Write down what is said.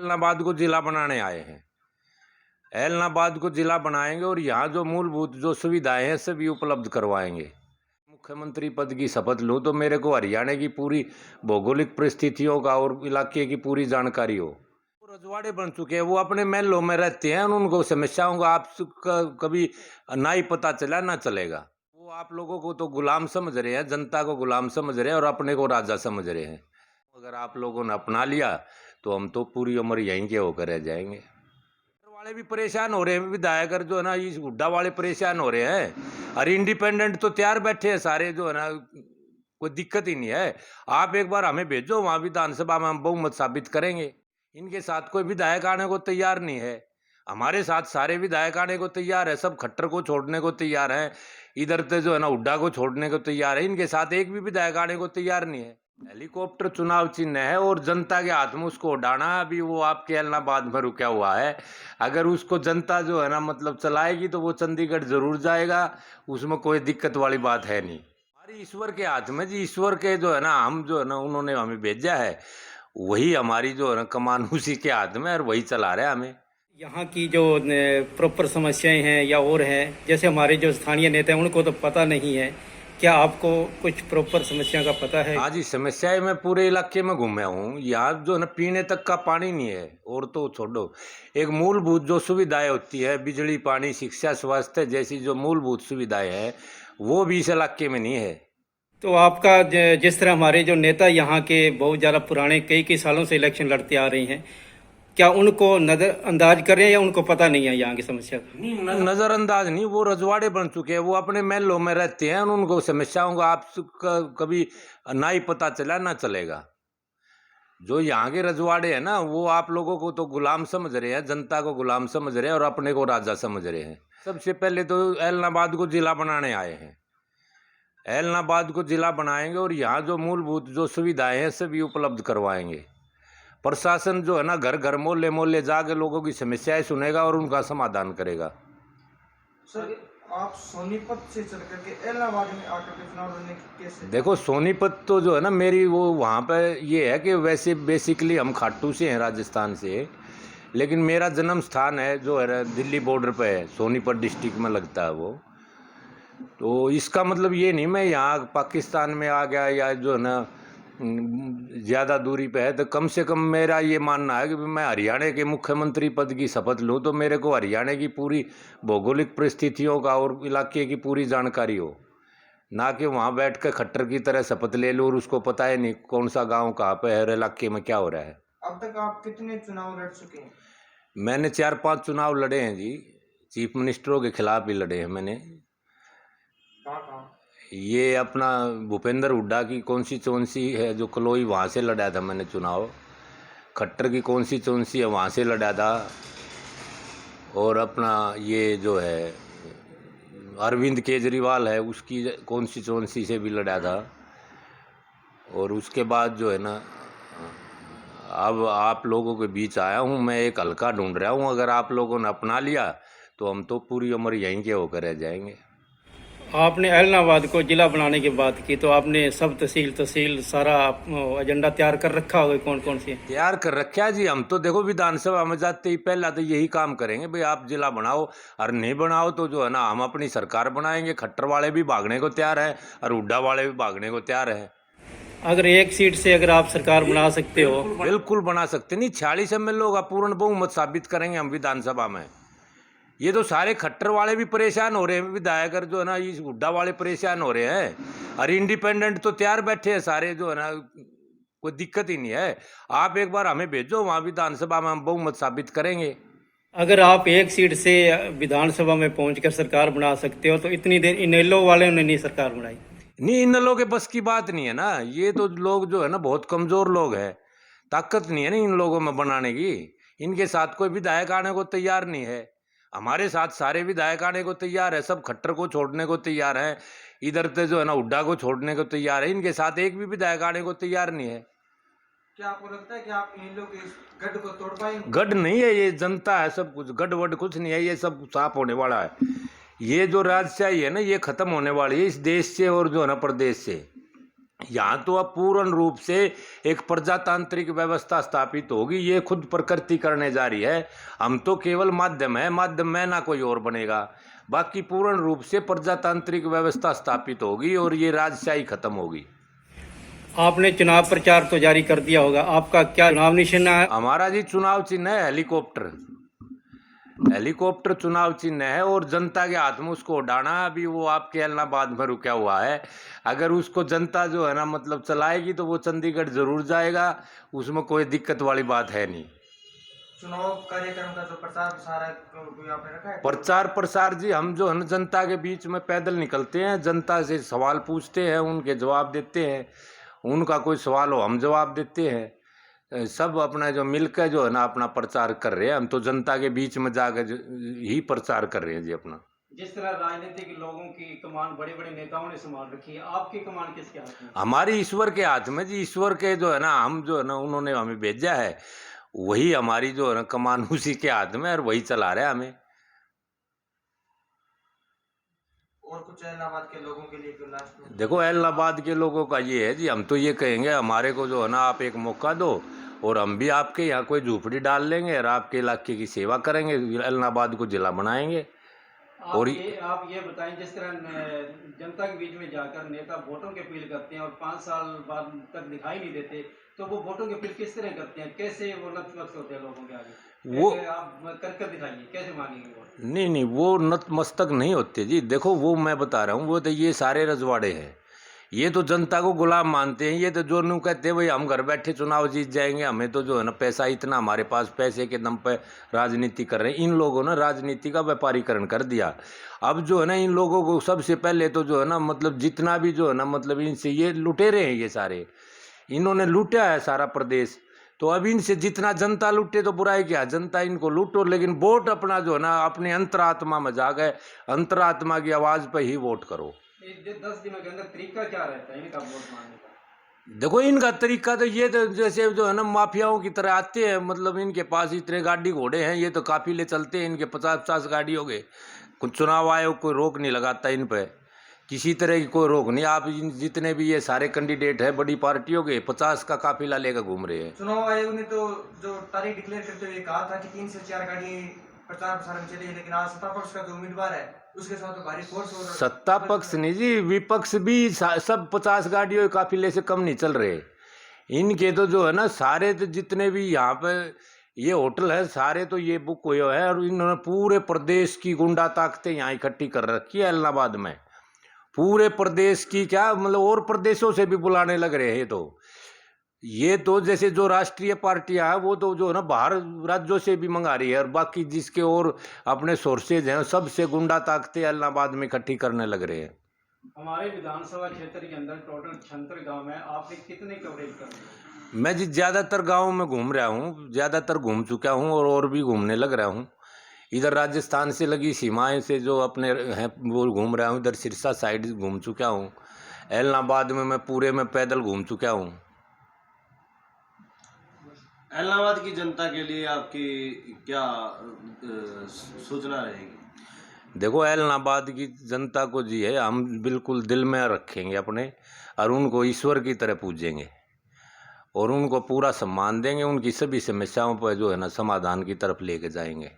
एलनाबाद को जिला बनाने आए हैं। एलनाबाद को जिला बनाएंगे और यहाँ जो मूलभूत जो सुविधाएं हैं सभी उपलब्ध करवाएंगे। मुख्यमंत्री पद की शपथ लूँ तो मेरे को हरियाणा की पूरी भौगोलिक परिस्थितियों का और इलाके की पूरी जानकारी हो। वो रजवाड़े बन चुके हैं, वो अपने महलों में रहते हैं, उनको समस्याओं का आप कभी ना ही पता चला ना चलेगा। वो आप लोगों को तो गुलाम समझ रहे हैं, जनता को गुलाम समझ रहे हैं और अपने को राजा समझ रहे हैं। अगर आप लोगों ने अपना लिया तो हम तो पूरी उम्र यहीं के होकर रह जाएंगे। वाले भी परेशान हो रहे हैं, विधायक जो है ना इस हुड्डा वाले परेशान हो रहे हैं। अरे इंडिपेंडेंट तो तैयार बैठे हैं सारे, जो है ना कोई दिक्कत ही नहीं है। आप एक बार हमें भेजो, वहां विधानसभा में हम बहुमत साबित करेंगे। इनके साथ कोई विधायक आने को तैयार नहीं है, हमारे साथ सारे विधायक आने को तैयार है। सब खट्टर को छोड़ने को तैयार है, इधर से जो है ना हुड्डा को छोड़ने को तैयार है। इनके साथ एक भी विधायक आने को तैयार नहीं है। हेलीकॉप्टर चुनाव चिन्ह है और जनता के हाथ में उसको उड़ाना अभी वो आपके एलनाबाद में रुका हुआ है। अगर उसको जनता जो है ना मतलब चलाएगी तो वो चंडीगढ़ जरूर जाएगा, उसमें कोई दिक्कत वाली बात है नहीं। हमारी ईश्वर के हाथ में जी, ईश्वर के जो है ना हम जो है ना उन्होंने हमें भेजा है, वही हमारी जो है ना कमान उसी के हाथ में और वही चला रहे हमें। यहाँ की जो प्रॉपर समस्याएं हैं या और हैं, जैसे हमारे जो स्थानीय नेता हैं उनको तो पता नहीं है, क्या आपको कुछ प्रॉपर समस्या का पता है? हाँ जी, समस्याएं मैं पूरे इलाके में घूमा हूँ। यहाँ जो है ना पीने तक का पानी नहीं है, और तो छोड़ो एक मूलभूत जो सुविधाएं होती है, बिजली, पानी, शिक्षा, स्वास्थ्य जैसी जो मूलभूत सुविधाएं हैं वो भी इस इलाके में नहीं है। तो आपका जिस तरह हमारे जो नेता यहाँ के बहुत ज़्यादा पुराने कई कई सालों से इलेक्शन लड़ते आ रहे हैं, क्या उनको नजरअंदाज कर रहे हैं या उनको पता नहीं है यहाँ की समस्या का? नहीं, नजरअंदाज नहीं, वो रजवाड़े बन चुके हैं, वो अपने महलों में रहते हैं, उनको समस्याओं का आप कभी ना ही पता चला ना चलेगा। जो यहाँ के रजवाड़े हैं ना वो आप लोगों को तो गुलाम समझ रहे हैं, जनता को गुलाम समझ रहे हैं और अपने को राजा समझ रहे हैं। सबसे पहले तो एलनाबाद को जिला बनाने आए हैं। एलनाबाद को जिला बनाएंगे और यहाँ जो मूलभूत जो सुविधाएं हैं सभी उपलब्ध करवाएंगे। प्रशासन जो है ना घर घर मोहल्ले मोहल्ले जाके लोगों की समस्याएं सुनेगा और उनका समाधान करेगा। सर, आप सोनीपत से चल करके इलाहाबाद में आकर के चुनाव लड़ने की कैसे? देखो सोनीपत तो जो है ना मेरी वो वहाँ पे ये है कि वैसे बेसिकली हम खाटू से हैं, राजस्थान से, लेकिन मेरा जन्म स्थान है जो है दिल्ली बॉर्डर पे है, सोनीपत डिस्ट्रिक्ट में लगता है वो। तो इसका मतलब ये नहीं मैं यहाँ पाकिस्तान में आ गया या जो है ना ज़्यादा दूरी पे है। तो कम से कम मेरा ये मानना है कि मैं हरियाणा के मुख्यमंत्री पद की शपथ लूँ तो मेरे को हरियाणा की पूरी भौगोलिक परिस्थितियों का और इलाके की पूरी जानकारी हो, ना कि वहाँ बैठ कर खट्टर की तरह शपथ ले लूँ और उसको पता है नहीं कौन सा गांव कहाँ पे है और इलाके में क्या हो रहा है। अब तक आप कितने चुनाव लड़ चुके हैं? मैंने 4-5 चुनाव लड़े हैं जी, चीफ मिनिस्टरों के खिलाफ ही लड़े हैं मैंने। कहाँ कहाँ? ये अपना भूपेंद्र हुड्डा की कौनसी है जो कलोई, वहाँ से लड़ा था मैंने चुनाव। खट्टर की कौनसी है वहाँ से लड़ा था। और अपना ये जो है अरविंद केजरीवाल है उसकी कौनसी से भी लड़ा था। और उसके बाद जो है ना अब आप लोगों के बीच आया हूँ, मैं एक हल्का ढूंढ रहा हूँ। अगर आप लोगों ने अपना लिया तो हम तो पूरी उम्र यहीं के होकर रह जाएंगे। आपने एलनाबाद को जिला बनाने की बात की, तो आपने सब तहसील सारा एजेंडा तैयार कर रखा होगा, कौन कौन सी तैयार कर रखा है जी। हम तो देखो विधानसभा में जाते ही पहला तो यही काम करेंगे भाई आप जिला बनाओ, और नहीं बनाओ तो जो है ना हम अपनी सरकार बनाएंगे। खट्टर वाले भी भागने को तैयार है और हुड्डा वाले भी भागने को तैयार है। अगर एक सीट से अगर आप सरकार बना सकते हो? बिल्कुल बना सकते। नहीं, 46 MLA का पूर्ण बहुमत साबित करेंगे हम विधानसभा में। ये तो सारे खट्टर वाले भी परेशान हो रहे हैं, विधायक जो है ना इस हुड्डा वाले परेशान हो रहे हैं। अरे इंडिपेंडेंट तो तैयार बैठे हैं सारे, जो है ना कोई दिक्कत ही नहीं है। आप एक बार हमें भेजो, वहाँ विधानसभा में हम बहुमत साबित करेंगे। अगर आप एक सीट से विधानसभा में पहुंचकर सरकार बना सकते हो तो इतनी देर इनेलो वाले ने नहीं सरकार बनाई? नहीं, इन लोगों के बस की बात नहीं है ना। ये तो लोग जो है ना बहुत कमजोर लोग हैं, ताकत नहीं है ना इन लोगों में बनाने की। इनके साथ कोई विधायक आने को तैयार नहीं है, हमारे साथ सारे विधायक आने को तैयार है। सब खट्टर को छोड़ने को तैयार है, इधर से जो है ना हुड्डा को छोड़ने को तैयार है। इनके साथ एक भी विधायक आने को तैयार नहीं है। क्या आपको लगता है कि आप इन लोग इस गढ़ को तोड़ पाएंगे? गढ़ नहीं है, ये जनता है सब कुछ। गढ़ वढ़ कुछ नहीं है, ये सब साफ होने वाला है। ये जो राजशाही है ना ये खत्म होने वाली है इस देश से और जो है ना प्रदेश से। यहाँ तो अब पूर्ण रूप से एक प्रजातांत्रिक व्यवस्था स्थापित होगी, ये खुद प्रकृति करने जा रही है। हम तो केवल माध्यम है, माध्यम में ना कोई और बनेगा। बाकी पूर्ण रूप से प्रजातांत्रिक व्यवस्था स्थापित होगी और ये राजशाही खत्म होगी। आपने चुनाव प्रचार तो जारी कर दिया होगा, आपका क्या चुनाव निशाना है? हमारा जी चुनाव चिन्ह है हेलीकॉप्टर। हेलीकॉप्टर चुनाव चिन्ह है और जनता के हाथ में उसको उड़ाना। अभी वो आपके एलनाबाद में रुका हुआ है। अगर उसको जनता जो है ना मतलब चलाएगी तो वो चंडीगढ़ जरूर जाएगा, उसमें कोई दिक्कत वाली बात है नहीं। चुनाव कार्यक्रम का जो प्रचार प्रसार है कोई आपने रखा है? प्रचार प्रसार जी हम जो है ना जनता के बीच में पैदल निकलते हैं, जनता से सवाल पूछते हैं, उनके जवाब देते हैं। उनका कोई सवाल हो हम जवाब देते हैं। सब अपना जो मिलकर जो है ना अपना प्रचार कर रहे हैं। हम तो जनता के बीच में जाकर ही प्रचार कर रहे हैं जी अपना। जिस तरह राजनीतिक लोगों की कमान बड़े बड़े नेताओं ने संभाल रखी है, आपकी कमान किसके हाथ में? हमारी ईश्वर के हाथ में जी। ईश्वर के जो है ना हम जो है ना उन्होंने हमें भेजा है, वही हमारी जो है ना कमान उसी के हाथ में और वही चला रहे हैं हमें। और कुछ इलाहाबाद के लोगों के लिए कोई लास्ट में? देखो इलाहाबाद के लोगों का ये है जी, हम तो ये कहेंगे हमारे को जो है ना आप एक मौका दो और हम भी आपके यहाँ कोई झूपड़ी डाल लेंगे और आपके इलाके की सेवा करेंगे, इलाहाबाद को जिला बनाएंगे। और आप ये बताएं, जिस तरह जनता के बीच में जाकर नेता वोटों की अपील करते हैं और 5 साल बाद तक दिखाई नहीं देते, तो वो वोटों की अपील किस तरह करते हैं? कैसे वो नतमस्तक होते हैं लोगों के आगे? वो आप कर दिखाइए, कैसे मांगेंगे वोट? नहीं, वो नतमस्तक नहीं होते जी। देखो वो मैं बता रहा हूँ, वो तो ये सारे रजवाड़े हैं, ये तो जनता को गुलाम मानते हैं। ये तो जो न्यू कहते हैं भाई हम घर बैठे चुनाव जीत जाएंगे, हमें तो जो है ना पैसा इतना, हमारे पास पैसे के दम पे राजनीति कर रहे हैं। इन लोगों ने राजनीति का व्यापारीकरण कर दिया। अब जो है ना इन लोगों को सबसे पहले तो जो है ना मतलब जितना भी जो है ना मतलब इनसे ये लुटेरे हैं, ये सारे इन्होंने लूटा है सारा प्रदेश। तो अब इनसे जितना जनता लूटे तो बुराई क्या, जनता इनको लूटो, लेकिन वोट अपना जो है ना अपने अंतरात्मा में जा गए, अंतरात्मा की आवाज़ पे ही वोट करो। 10 दिनों के अंदर तरीका क्या रहता है इनका वोट मांगने का? देखो इनका तरीका तो ये तो जैसे जो है ना माफियाओं की तरह आते हैं, मतलब इनके पास इतने गाड़ी घोड़े हैं, ये तो काफिले चलते हैं इनके 50-50 गाड़ी हो गए। कुछ चुनाव आयोग कोई रोक नहीं लगाता इन पे, किसी तरह की कोई रोक नहीं। आप जितने भी ये सारे कैंडिडेट हैं बड़ी पार्टियों के 50 का काफिला लेकर घूम रहे हैं। चुनाव आयोग ने तो जो तारीख डिक्लेयर करते हुए कहा था कि 3 से 4 गाड़ी प्रचार प्रसार में चली, लेकिन आज सत्ता पक्ष का जो उम्मीदवार है उसके साथ तो भारी फोर्स और सत्ता पक्ष नहीं जी, विपक्ष भी सब 50 गाड़ियों के काफिले से कम नहीं चल रहे। इनके तो जो है ना सारे तो जितने भी यहाँ पे ये होटल है सारे तो ये बुक हुए हैं और इन्होंने पूरे प्रदेश की गुंडा ताकतें यहाँ इकट्ठी कर रखी है इलाहाबाद में। पूरे प्रदेश की क्या मतलब और प्रदेशों से भी बुलाने लग रहे हैं। ये तो जैसे जो राष्ट्रीय पार्टियां हैं वो तो जो है ना बाहर राज्यों से भी मंगा रही है और बाकी जिसके और अपने सोर्सेज हैं सबसे गुंडा ताकतें इलाहाबाद में इकट्ठी करने लग रहे हैं। हमारे विधानसभा क्षेत्र के अंदर टोटल 76 गांव है, आपने कितने कवरेज कर लिया? मैं जी ज़्यादातर गाँव में घूम रहा हूँ, ज़्यादातर घूम चुका हूँ और भी घूमने लग रहा हूँ। इधर राजस्थान से लगी सीमाएं से जो अपने हैं वो घूम रहा हूँ। इधर सिरसा साइड घूम चुका हूँ। इलाहाबाद में मैं पूरे में पैदल घूम चुका हूँ। इलाहाबाद की जनता के लिए आपकी क्या सूचना रहेगी? देखो इलाहाबाद की जनता को जी है हम बिल्कुल दिल में रखेंगे अपने और उनको ईश्वर की तरह पूजेंगे और उनको पूरा सम्मान देंगे। उनकी सभी समस्याओं पर जो है ना समाधान की तरफ लेके जाएंगे।